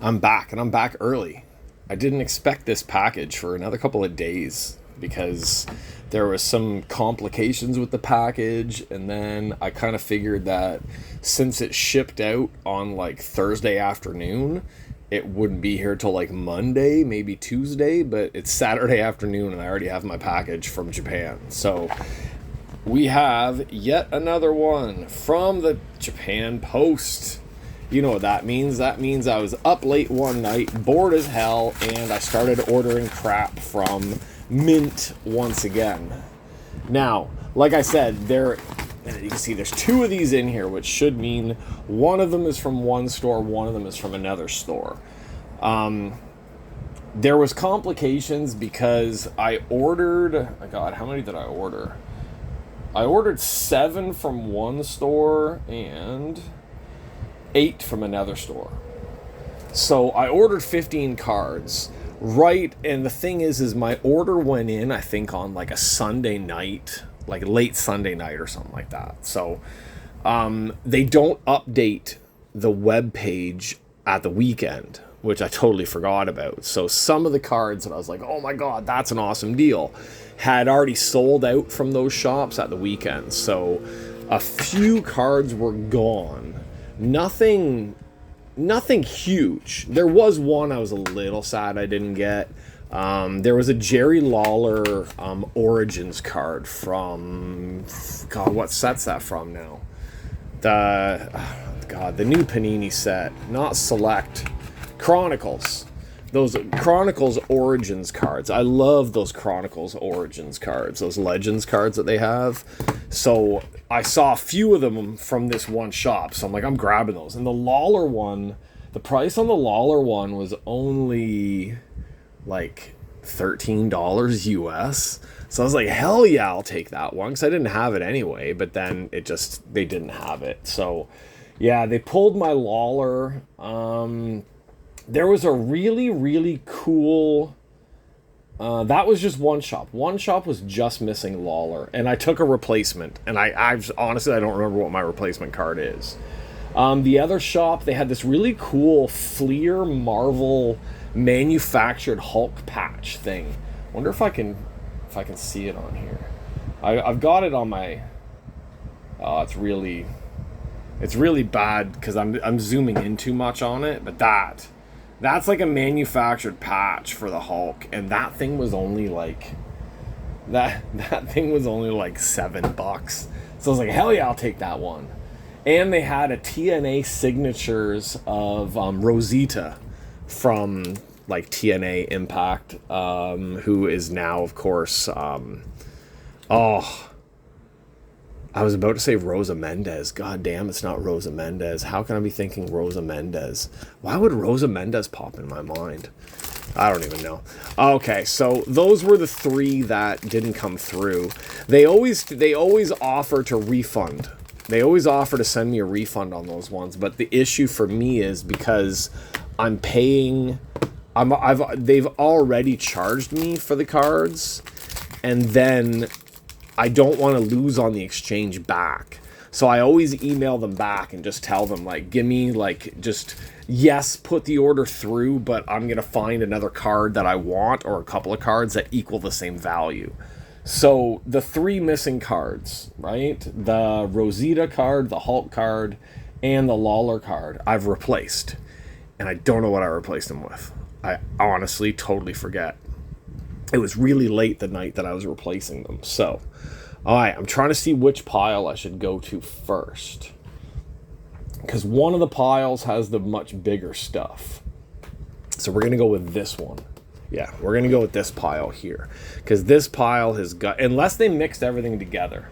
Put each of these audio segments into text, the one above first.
I'm back, and I'm back early. I didn't expect this package for another couple of days because there was some complications with the package, and then I kind of figured that since it shipped out on like Thursday afternoon, it wouldn't be here till like Monday, maybe Tuesday, but it's Saturday afternoon and I already have my package from Japan. So we have yet another one from the Japan Post. You know what that means. That means I was up late one night, bored as hell, and I started ordering crap from Mint once again. Now, like I said, you can see there's two of these in here, which should mean one of them is from one store, one of them is from another store. There was complications because I ordered, oh God, how many did I order? I ordered 7 from one store and 8 from another store. So I ordered 15 cards, right? And the thing is my order went in, I think, on like a Sunday night, like late Sunday night or something like that. So they don't update the web page at the weekend, which I totally forgot about. So some of the cards that I was like, oh my God, that's an awesome deal, had already sold out from those shops at the weekend. So a few cards were gone. Nothing huge. There was one I was a little sad I didn't get. There was a Jerry Lawler Origins card from, God, what set's that from now? The new Panini set, not Select, Chronicles. Those Chronicles Origins cards. I love those Chronicles Origins cards, those Legends cards that they have. So I saw a few of them from this one shop, so I'm like, I'm grabbing those. And the Lawler one, the price on the Lawler one was only like $13 US. So I was like, hell yeah, I'll take that one, because I didn't have it anyway, but then they didn't have it. So yeah, they pulled my Lawler. There was a really, really cool... that was just one shop. One shop was just missing Lawler, and I took a replacement. And I honestly, I don't remember what my replacement card is. The other shop, they had this really cool Fleer Marvel manufactured Hulk patch thing. Wonder if I can see it on here. I've got it on my... Oh, it's really bad because I'm zooming in too much on it. But that's like a manufactured patch for the Hulk, and that thing was only like that thing was only like $7. So I was like, hell yeah, I'll take that one. And they had a TNA signatures of Rosita from like TNA Impact, who is now, of course, I was about to say Rosa Mendez. God damn, it's not Rosa Mendez. How can I be thinking Rosa Mendez? Why would Rosa Mendez pop in my mind? I don't even know. Okay, so those were the 3 that didn't come through. They always offer to refund. They always offer to send me a refund on those ones, but the issue for me is because I'm paying... they've already charged me for the cards, and then I don't want to lose on the exchange back. So I always email them back and just tell them, like, give me, like, just, yes, put the order through, but I'm going to find another card that I want, or a couple of cards that equal the same value. So the 3 missing cards, right? The Rosita card, the Hulk card, and the Lawler card, I've replaced. And I don't know what I replaced them with. I honestly totally forget. It was really late the night that I was replacing them. So, all right, I'm trying to see which pile I should go to first, because one of the piles has the much bigger stuff. So we're going to go with this one. Yeah, we're going to go with this pile here, because this pile has got, unless they mixed everything together.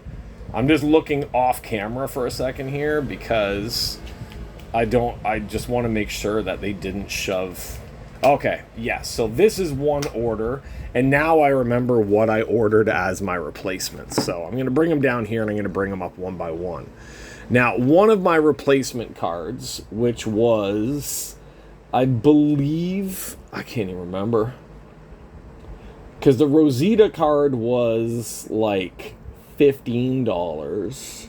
I'm just looking off camera for a second here, because I just want to make sure that they didn't shove... Okay, yes, so this is one order, and now I remember what I ordered as my replacements. So I'm going to bring them down here, and I'm going to bring them up one by one. Now, one of my replacement cards, which was, I believe, I can't even remember, because the Rosita card was like $15,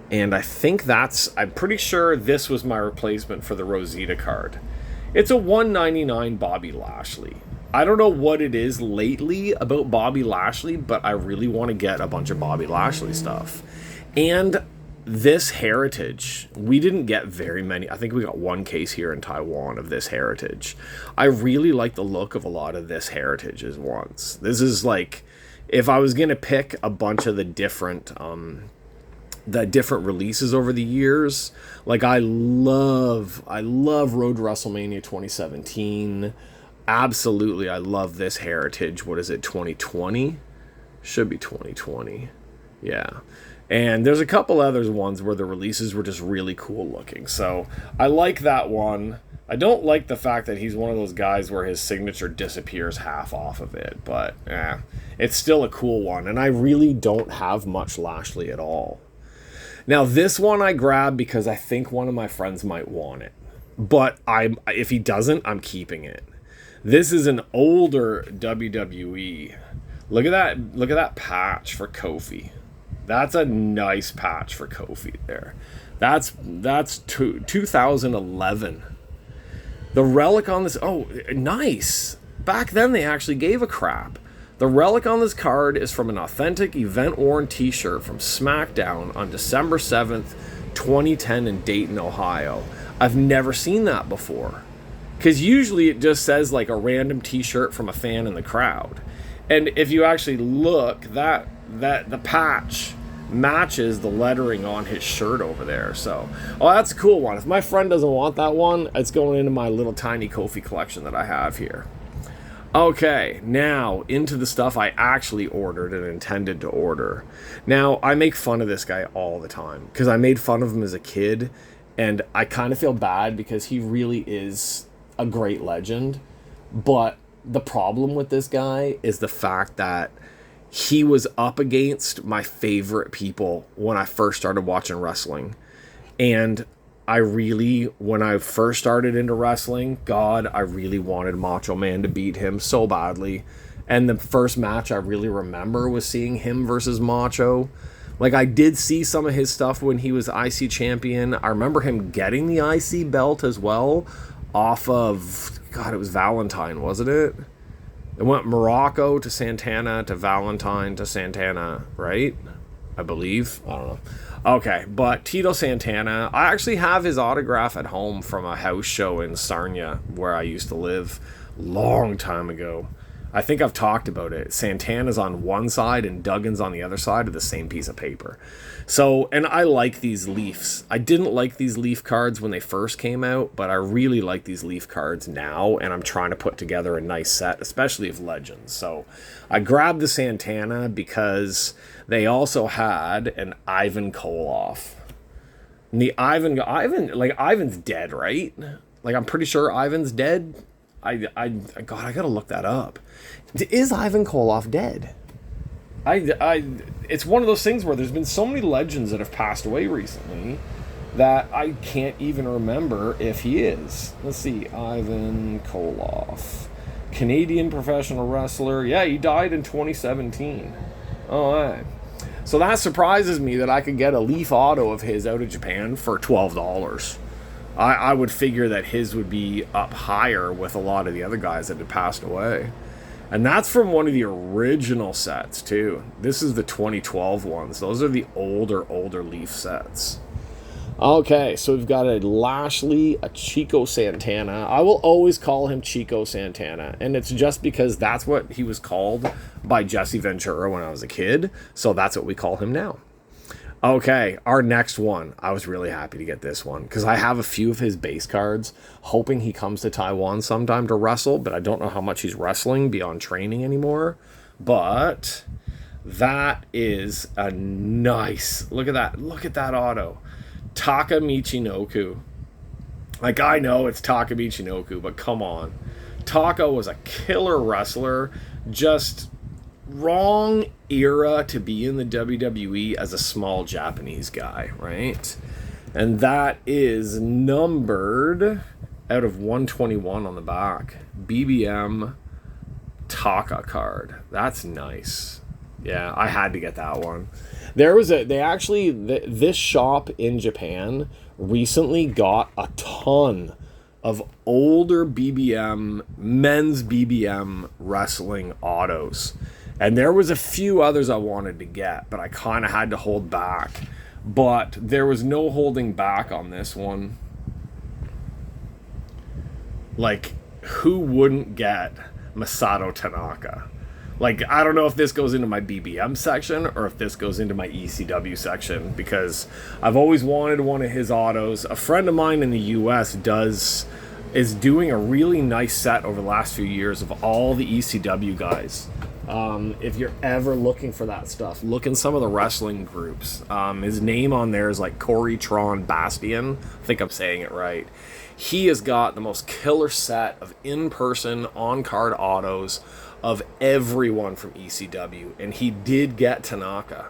and I think I'm pretty sure this was my replacement for the Rosita card. It's a $199 Bobby Lashley. I don't know what it is lately about Bobby Lashley, but I really want to get a bunch of Bobby Lashley stuff. And this Heritage, we didn't get very many. I think we got one case here in Taiwan of this Heritage. I really like the look of a lot of this Heritages ones. This is like, if I was going to pick a bunch of the different releases over the years, like I love Road to WrestleMania 2017. Absolutely, I love this Heritage. What is it, 2020? Should be 2020. Yeah. And there's a couple others ones where the releases were just really cool looking. So I like that one. I don't like the fact that he's one of those guys where his signature disappears half off of it. But it's still a cool one. And I really don't have much Lashley at all. Now this one I grabbed because I think one of my friends might want it. But if he doesn't, I'm keeping it. This is an older WWE. Look at that patch for Kofi. That's a nice patch for Kofi there. That's 2011. The relic on this, oh, nice. Back then they actually gave a crap. The relic on this card is from an authentic event-worn t-shirt from SmackDown on December 7th, 2010 in Dayton, Ohio. I've never seen that before. Because usually it just says like a random t-shirt from a fan in the crowd. And if you actually look, that the patch matches the lettering on his shirt over there. So, oh, that's a cool one. If my friend doesn't want that one, it's going into my little tiny Kofi collection that I have here. Okay, now into the stuff I actually ordered and intended to order. Now, I make fun of this guy all the time because I made fun of him as a kid, and I kind of feel bad because he really is a great legend. But the problem with this guy is the fact that he was up against my favorite people when I first started watching wrestling. And I really, when I first started into wrestling, God, I really wanted Macho Man to beat him so badly. And the first match I really remember was seeing him versus Macho. Like, I did see some of his stuff when he was IC champion. I remember him getting the IC belt as well off of, God, it was Valentine, wasn't it? It went Morocco to Santana to Valentine to Santana, right? I believe. I don't know. Okay, but Tito Santana, I actually have his autograph at home from a house show in Sarnia where I used to live long time ago. I think I've talked about it. Santana's on one side and Duggan's on the other side of the same piece of paper. So, and I like these Leafs. I didn't like these Leaf cards when they first came out, but I really like these Leaf cards now, and I'm trying to put together a nice set, especially of Legends. So I grabbed the Santana because they also had an Ivan Koloff. And the Ivan, like, Ivan's dead, right? Like, I'm pretty sure Ivan's dead. God, I gotta look that up. Is Ivan Koloff dead? It's one of those things where there's been so many legends that have passed away recently that I can't even remember if he is. Let's see, Ivan Koloff, Canadian professional wrestler. Yeah, he died in 2017. All right. So that surprises me that I could get a Leaf auto of his out of Japan for $12. I would figure that his would be up higher with a lot of the other guys that had passed away. And that's from one of the original sets, too. This is the 2012 ones. Those are the older Leaf sets. Okay, so we've got a Lashley, a Chico Santana. I will always call him Chico Santana. And it's just because that's what he was called by Jesse Ventura when I was a kid. So that's what we call him now. Okay, our next one. I was really happy to get this one because I have a few of his base cards, hoping he comes to Taiwan sometime to wrestle, but I don't know how much he's wrestling beyond training anymore. But that is a nice, look at that auto. Taka Michinoku. Like, I know it's Taka Michinoku, but come on. Taka was a killer wrestler, just wrong era to be in the WWE as a small Japanese guy, right? And that is numbered out of 121 on the back. BBM Taka card. That's nice. Yeah, I had to get that one. This shop in Japan recently got a ton of older BBM, men's BBM wrestling autos. And there was a few others I wanted to get, but I kind of had to hold back. But there was no holding back on this one. Like, who wouldn't get Masato Tanaka? Like, I don't know if this goes into my BBM section or if this goes into my ECW section, because I've always wanted one of his autos. A friend of mine in the US is doing a really nice set over the last few years of all the ECW guys. If you're ever looking for that stuff, look in some of the wrestling groups. His name on there is like Corey Tron Bastian. I think I'm saying it right. He has got the most killer set of in-person, on-card autos of everyone from ECW, and he did get Tanaka,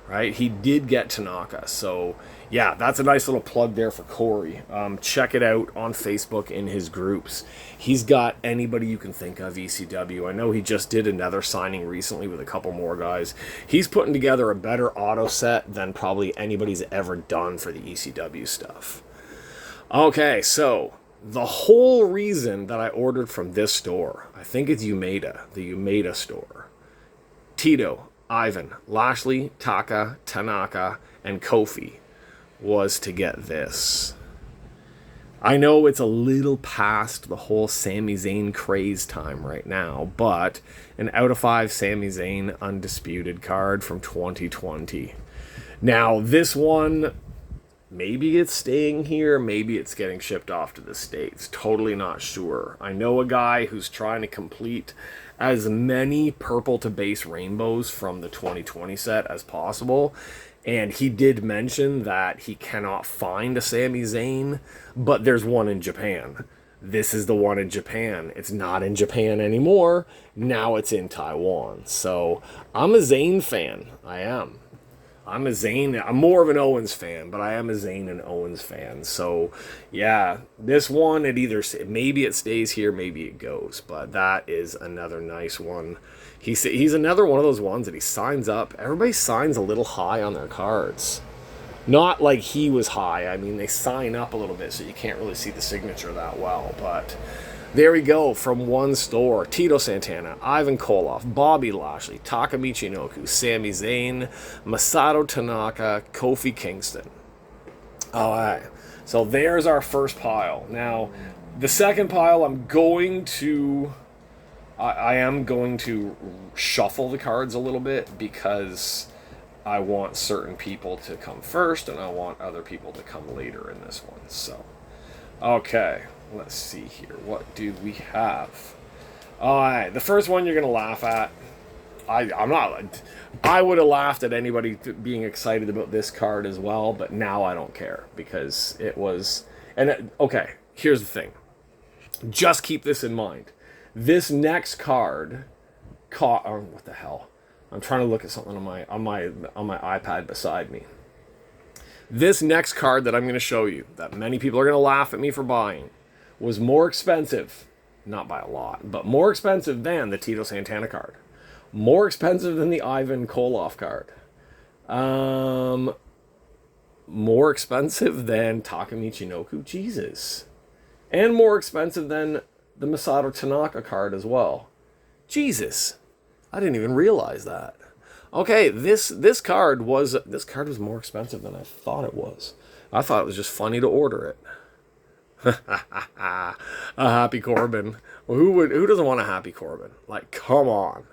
right? He did get Tanaka. So yeah, that's a nice little plug there for Corey. Check it out on Facebook in his groups. He's got anybody you can think of ECW. I know he just did another signing recently with a couple more guys. He's putting together a better auto set than probably anybody's ever done for the ECW stuff. Okay, so the whole reason that I ordered from this store, I think it's Umeda, the Umeda store. Tito, Ivan, Lashley, Taka, Tanaka, and Kofi was to get this. I know it's a little past the whole Sami Zayn craze time right now, but an out of 5 Sami Zayn undisputed card from 2020. Now, this one, maybe it's staying here, maybe it's getting shipped off to the States. Totally not sure. I know a guy who's trying to complete as many purple to base rainbows from the 2020 set as possible. And he did mention that he cannot find a Sami Zayn, but there's one in Japan. This is the one in Japan. It's not in Japan anymore. Now it's in Taiwan. So I'm a Zayn fan. I am. I'm more of an Owens fan, but I am a Zayn and Owens fan. So, yeah, this one, maybe it stays here, maybe it goes. But that is another nice one. He's another one of those ones that he signs up. Everybody signs a little high on their cards. Not like he was high. I mean, they sign up a little bit, so you can't really see the signature that well. But there we go, from one store. Tito Santana, Ivan Koloff, Bobby Lashley, Taka Michinoku, Sami Zayn, Masato Tanaka, Kofi Kingston. All right, so there's our first pile. Now, the second pile, I am going to shuffle the cards a little bit because I want certain people to come first and I want other people to come later in this one. So, okay. Let's see here. What do we have? All right. The first one you're going to laugh at. I would have laughed at anybody being excited about this card as well, but now I don't care because it was... Okay, here's the thing. Just keep this in mind. This next card... what the hell? I'm trying to look at something on my iPad beside me. This next card that I'm going to show you, that many people are going to laugh at me for buying, was more expensive, not by a lot, but more expensive than the Tito Santana card. More expensive than the Ivan Koloff card. More expensive than Taka Michinoku, Jesus. And more expensive than the Masato Tanaka card as well. Jesus. I didn't even realize that. Okay, this card was more expensive than I thought it was. I thought it was just funny to order it. A Happy Corbin. Well, who doesn't want a Happy Corbin? Like, come on.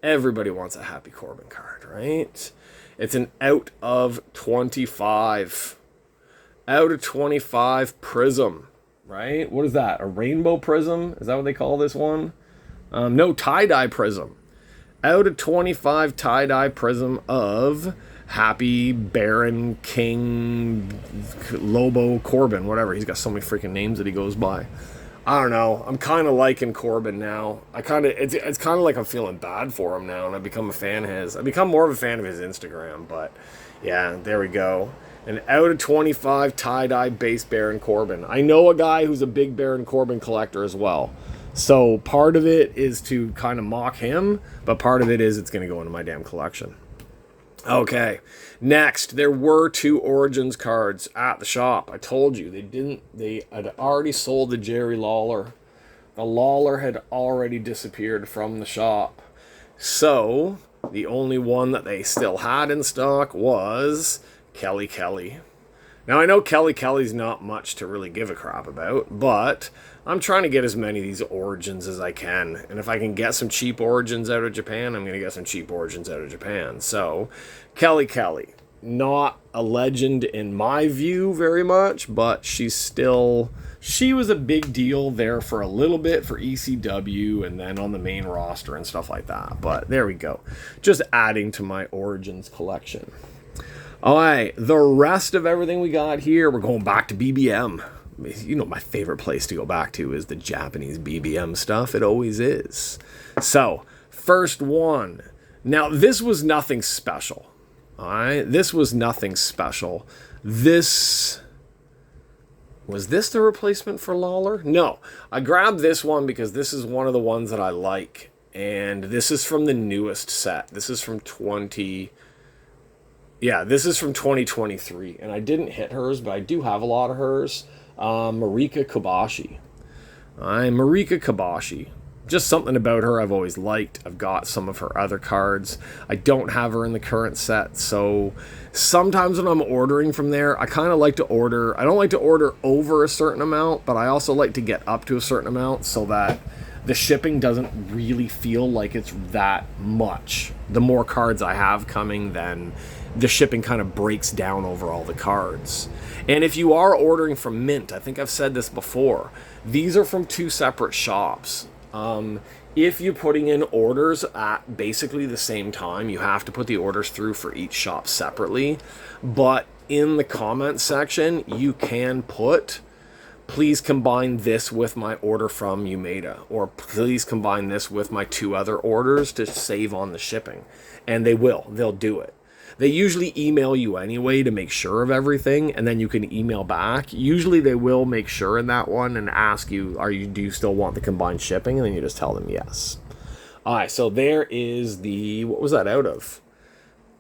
Everybody wants a Happy Corbin card, right? It's an out of 25. Out of 25 prism, right? What is that? A rainbow prism? Is that what they call this one? No, tie-dye prism. Out of 25 tie-dye prism of Happy Baron King Lobo Corbin, whatever. He's got so many freaking names that he goes by. I don't know. I'm kind of liking Corbin now. It's kind of like I'm feeling bad for him now, and I've become a fan of his. I've become more of a fan of his Instagram, but yeah, there we go. An out of 25 tie-dye base Baron Corbin. I know a guy who's a big Baron Corbin collector as well. So part of it is to kind of mock him, but part of it is it's going to go into my damn collection. Okay, next, there were 2 Origins cards at the shop. I told you, they had already sold the Jerry Lawler. The Lawler had already disappeared from the shop. So, the only one that they still had in stock was Kelly. Now, I know Kelly's not much to really give a crap about, but I'm trying to get as many of these Origins as I can. And if I can get some cheap Origins out of Japan, I'm going to get some cheap Origins out of Japan. So, Kelly. Not a legend in my view very much, but she was a big deal there for a little bit for ECW and then on the main roster and stuff like that. But there we go. Just adding to my Origins collection. Alright, the rest of everything we got here, we're going back to BBM. You know, my favorite place to go back to is the Japanese BBM stuff. It always is. So, first one. Now, this was nothing special. Alright, this was nothing special. Was this the replacement for Lawler? No. I grabbed this one because this is one of the ones that I like. And this is from the newest set. This is from 2023. And I didn't hit hers, but I do have a lot of hers. Marika Kobashi. Marika Kobashi. Just something about her I've always liked. I've got some of her other cards. I don't have her in the current set, so sometimes when I'm ordering from there, I kind of like to order. I don't like to order over a certain amount, but I also like to get up to a certain amount so that the shipping doesn't really feel like it's that much. The more cards I have coming, then the shipping kind of breaks down over all the cards. And if you are ordering from Mint, I think I've said this before, these are from 2 separate shops. If you're putting in orders at basically the same time, you have to put the orders through for each shop separately. But in the comment section, you can put, please combine this with my order from Umeda, or please combine this with my 2 other orders to save on the shipping. And they'll do it. They usually email you anyway to make sure of everything, and then you can email back. Usually they will make sure in that one and ask you, do you still want the combined shipping? And then you just tell them yes. Alright, so there is the, what was that out of?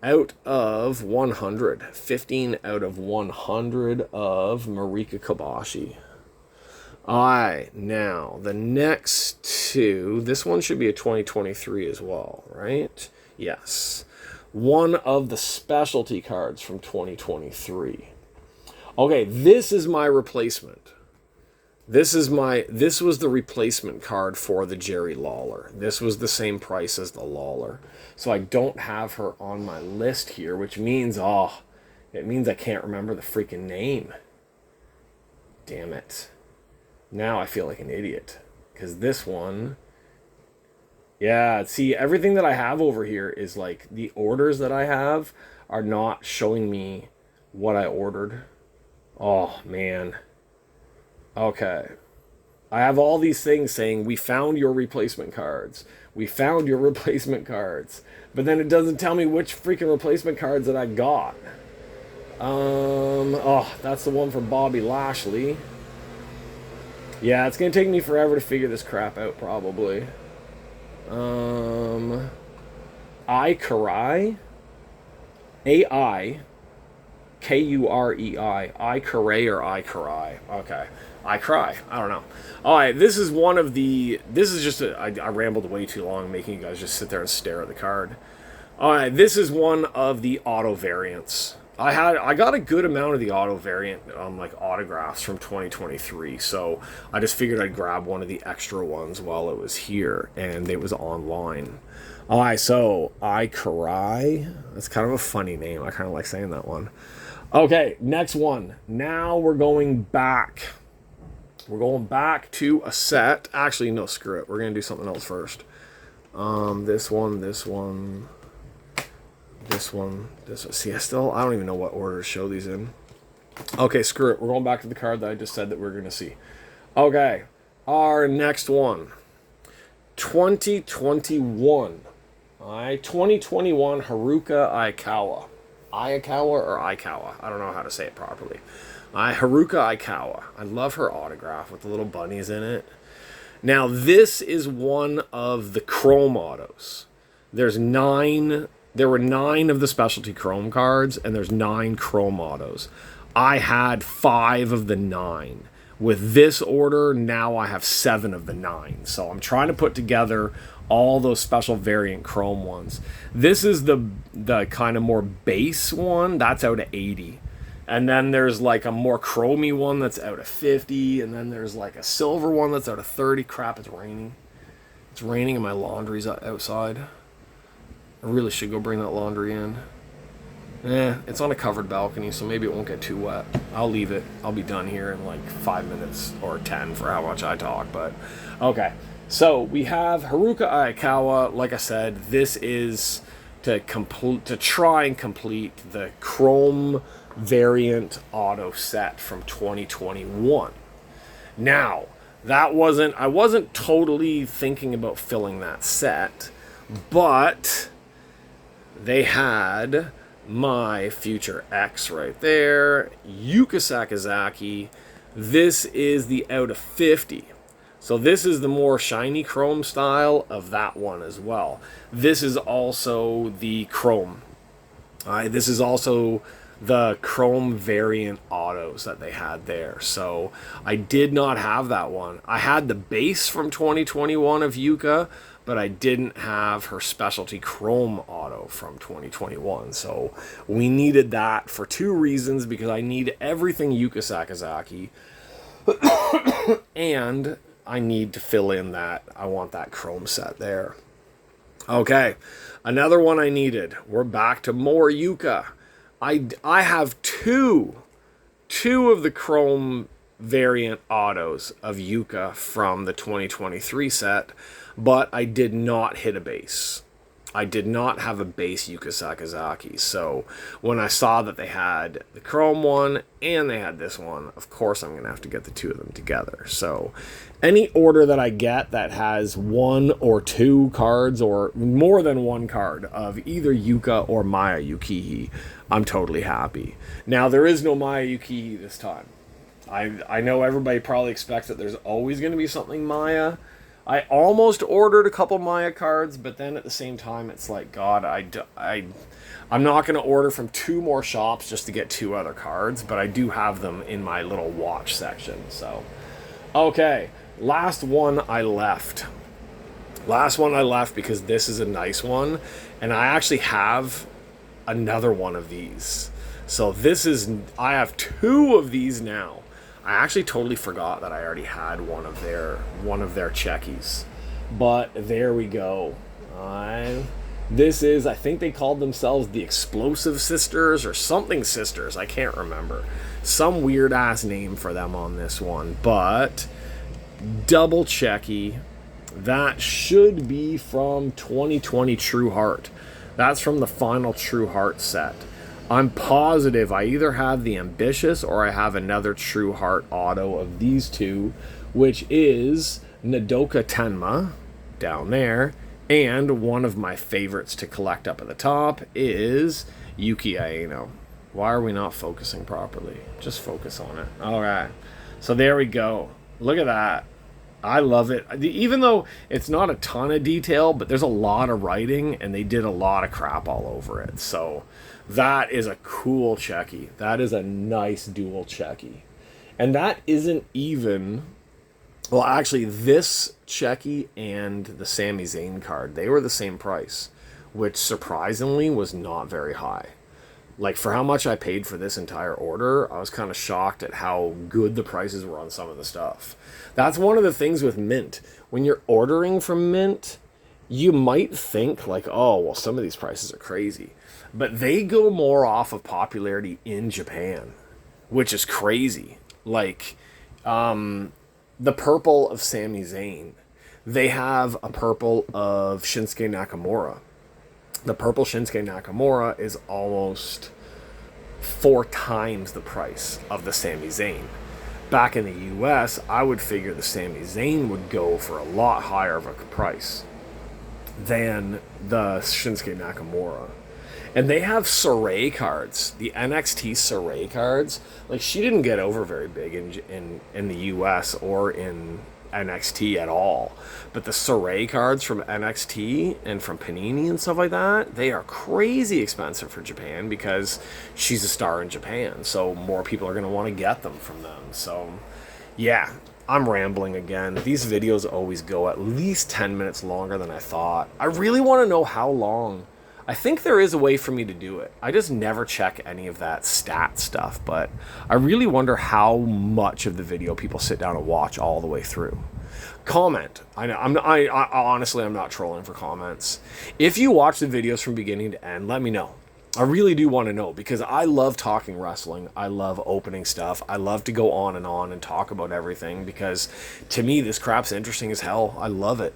Out of 100. 15 out of 100 of Marika Kobashi. Alright, now the next 2, this one should be a 2023 as well, right? Yes. One of the specialty cards from 2023. Okay, this is my replacement. This was the replacement card for the Jerry Lawler. This was the same price as the Lawler. So I don't have her on my list here, which means, it means I can't remember the freaking name. Damn it. Now I feel like an idiot. Because this one... Yeah, see, everything that I have over here is like, the orders that I have are not showing me what I ordered. Oh, man. Okay. I have all these things saying, we found your replacement cards. We found your replacement cards. But then it doesn't tell me which freaking replacement cards that I got. That's the one for Bobby Lashley. Yeah, it's going to take me forever to figure this crap out, probably. Aikurei, A-I-K-U-R-E-I, Aikurei or Aikurei. Okay, Aikurei. I don't know. All right, this is just I rambled way too long, making you guys just sit there and stare at the card. All right, this is one of the auto variants. I got a good amount of the auto variant like autographs from 2023, so I just figured I'd grab one of the extra ones while it was here, and it was online. Alright, so Aikurei. That's kind of a funny name. I kind of like saying that one. Okay, next one. Now we're going back. We're going back to a set. Actually, no, screw it. We're going to do something else first. This one. See, I don't even know what order to show these in. Okay, screw it. We're going back to the card that I just said that we're going to see. Okay, our next one. 2021. Alright, 2021 Haruka Aikawa. Aikawa or Aikawa? I don't know how to say it properly. Haruka Aikawa. I love her autograph with the little bunnies in it. Now, this is one of the Chrome autos. There's 9 there were 9 of the specialty chrome cards, and there's 9 chrome autos. I had 5 of the 9. With this order, now I have 7 of the 9. So I'm trying to put together all those special variant chrome ones. This is the kind of more base one. That's out of 80. And then there's like a more chromy one that's out of 50. And then there's like a silver one that's out of 30. Crap, it's raining. It's raining and my laundry's outside. I really should go bring that laundry in. It's on a covered balcony, so maybe it won't get too wet. I'll leave it. I'll be done here in like 5 minutes or 10 for how much I talk, but okay. So we have Haruka Aikawa. Like I said, this is to try and complete the Chrome variant auto set from 2021. Now, I wasn't totally thinking about filling that set, but they had my Future X right there, Yuka Sakazaki. This is the out of 50. So this is the more shiny chrome style of that one as well. This is also the chrome. This is also the chrome variant autos that they had there. So I did not have that one. I had the base from 2021 of Yuka, but I didn't have her specialty chrome auto from 2021. So we needed that for 2 reasons, because I need everything Yuka Sakazaki and I need to fill in that. I want that chrome set there. Okay, another one I needed. We're back to more Yuka. I have two of the chrome variant autos of Yuka from the 2023 set, but I did not hit a base. I did not have a base Yuka Sakazaki. So when I saw that they had the chrome one and they had this one, of course I'm going to have to get the 2 of them together. So any order that I get that has 1 or 2 cards or more than 1 card of either Yuka or Maya Yukihi, I'm totally happy. Now, there is no Maya Yukihi this time. I know everybody probably expects that there's always going to be something Maya. I almost ordered a couple Maya cards, but then at the same time, it's like, God, I'm not going to order from 2 more shops just to get 2 other cards, but I do have them in my little watch section. So, okay, last one I left. Last one I left because this is a nice one, and I actually have another one of these. So I have 2 of these now. I actually totally forgot that I already had one of their Chekis, but there we go. This is, I think they called themselves the Explosive Sisters or something Sisters. I can't remember. Some weird ass name for them on this one, but double Cheki. That should be from 2020 True Heart. That's from the final True Heart set. I'm positive I either have the Ambitious or I have another True Heart auto of these 2, which is Nodoka Tenma down there, and one of my favorites to collect up at the top is Yuki Aino. Why are we not focusing properly? Just focus on it. All right. So there we go. Look at that. I love it. Even though it's not a ton of detail, but there's a lot of writing, and they did a lot of crap all over it. So that is a cool Cheki. That is a nice dual Cheki. And that isn't even... Well, actually, this Cheki and the Sami Zayn card, they were the same price, which surprisingly was not very high. Like, for how much I paid for this entire order, I was kind of shocked at how good the prices were on some of the stuff. That's one of the things with Mint. When you're ordering from Mint, you might think, like, oh, well, some of these prices are crazy. But they go more off of popularity in Japan, which is crazy. Like, the purple of Sami Zayn. They have a purple of Shinsuke Nakamura. The purple Shinsuke Nakamura is almost 4 times the price of the Sami Zayn. Back in the US, I would figure the Sami Zayn would go for a lot higher of a price than the Shinsuke Nakamura. And they have Saray cards, the NXT Saray cards. Like, she didn't get over very big in the US or in NXT at all. But the Saray cards from NXT and from Panini and stuff like that, they are crazy expensive for Japan because she's a star in Japan. So more people are going to want to get them from them. So, yeah, I'm rambling again. These videos always go at least 10 minutes longer than I thought. I really want to know how long. I think there is a way for me to do it. I just never check any of that stat stuff, but I really wonder how much of the video people sit down and watch all the way through. Comment. I honestly, I'm not trolling for comments. If you watch the videos from beginning to end, let me know. I really do want to know, because I love talking wrestling. I love opening stuff. I love to go on and talk about everything, because to me, this crap's interesting as hell. I love it.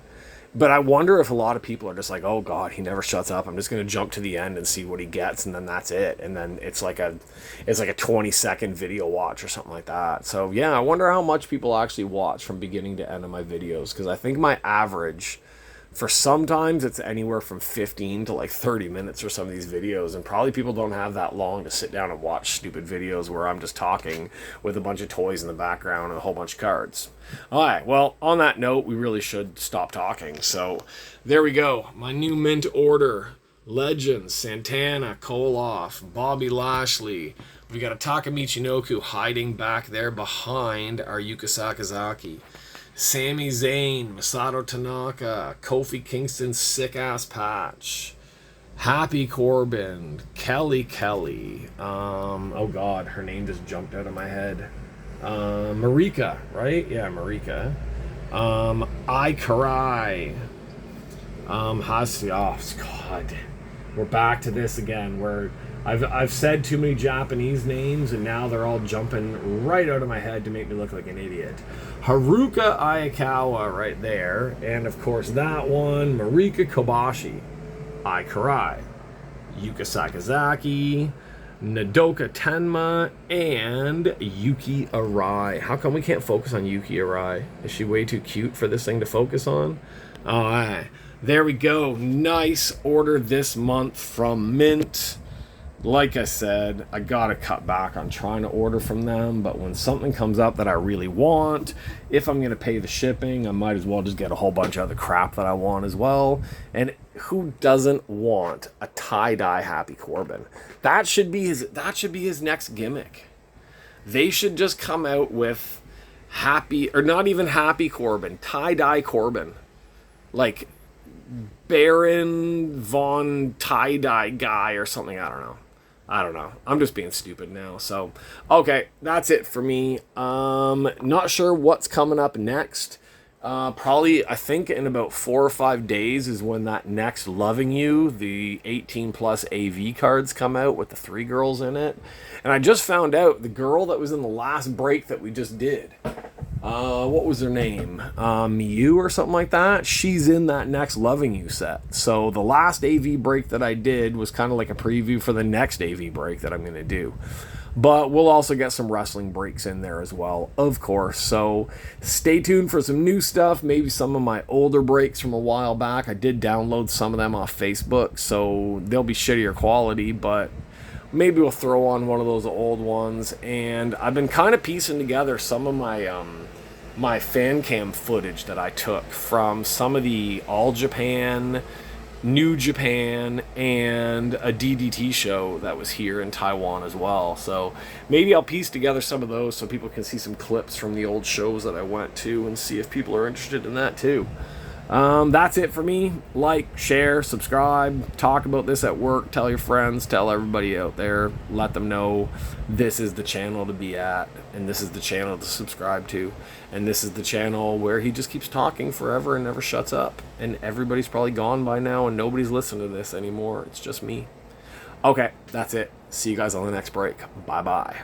But I wonder if a lot of people are just like, oh God, he never shuts up. I'm just going to jump to the end and see what he gets, and then that's it. And then it's like a 20-second video watch or something like that. So yeah, I wonder how much people actually watch from beginning to end of my videos, because I think my average, for sometimes it's anywhere from 15 to like 30 minutes for some of these videos, and probably people don't have that long to sit down and watch stupid videos where I'm just talking with a bunch of toys in the background and a whole bunch of cards. Alright, well, on that note, we really should stop talking. So, there we go. My new mint order. Legends, Santana, Koloff, Bobby Lashley. We got a Taka Michinoku hiding back there behind our Yuka Sakazaki. Sami Zayn, Masato Tanaka, Kofi Kingston's sick-ass patch, Happy Corbin, Kelly, oh God, her name just jumped out of my head, Marika, right? Yeah, Marika, Ai Karai, Hasiov, God, we're back to this again, where I've said too many Japanese names, and now they're all jumping right out of my head to make me look like an idiot. Haruka Ayakawa right there, and of course that one, Marika Kobashi, Ai Karai, Yuka Sakazaki, Nodoka Tenma, and Yuki Arai. How come we can't focus on Yuki Arai? Is she way too cute for this thing to focus on? Alright, there we go. Nice order this month from Mint. Like I said, I gotta cut back on trying to order from them, but when something comes up that I really want, if I'm gonna pay the shipping, I might as well just get a whole bunch of other crap that I want as well. And who doesn't want a tie-dye Happy Corbin? That should be his next gimmick. They should just come out with Happy, or not even Happy Corbin, tie-dye Corbin. Like Baron Von tie-dye guy or something, I don't know. I'm just being stupid now. So, okay, that's it for me. Not sure what's coming up next. Probably, I think in about 4 or 5 days is when that next Loving You, the 18 plus AV cards come out with the 3 girls in it. And I just found out the girl that was in the last break that we just did, what was her name? Miyu or something like that. She's in that next Loving You set. So the last AV break that I did was kind of like a preview for the next AV break that I'm going to do. But we'll also get some wrestling breaks in there as well, of course. So stay tuned for some new stuff. Maybe some of my older breaks from a while back. I did download some of them off Facebook, so they'll be shittier quality, but maybe we'll throw on one of those old ones. And I've been kind of piecing together some of my fan cam footage that I took from some of the All Japan, New Japan, and a DDT show that was here in Taiwan as well. So maybe I'll piece together some of those so people can see some clips from the old shows that I went to and see if people are interested in that too. That's it for me. Like, share, subscribe, talk about this at work, tell your friends, tell everybody out there, let them know this is the channel to be at, and this is the channel to subscribe to, and this is the channel where he just keeps talking forever and never shuts up, and everybody's probably gone by now and nobody's listening to this anymore. It's just me. Okay, that's it. See you guys on the next break. Bye-bye.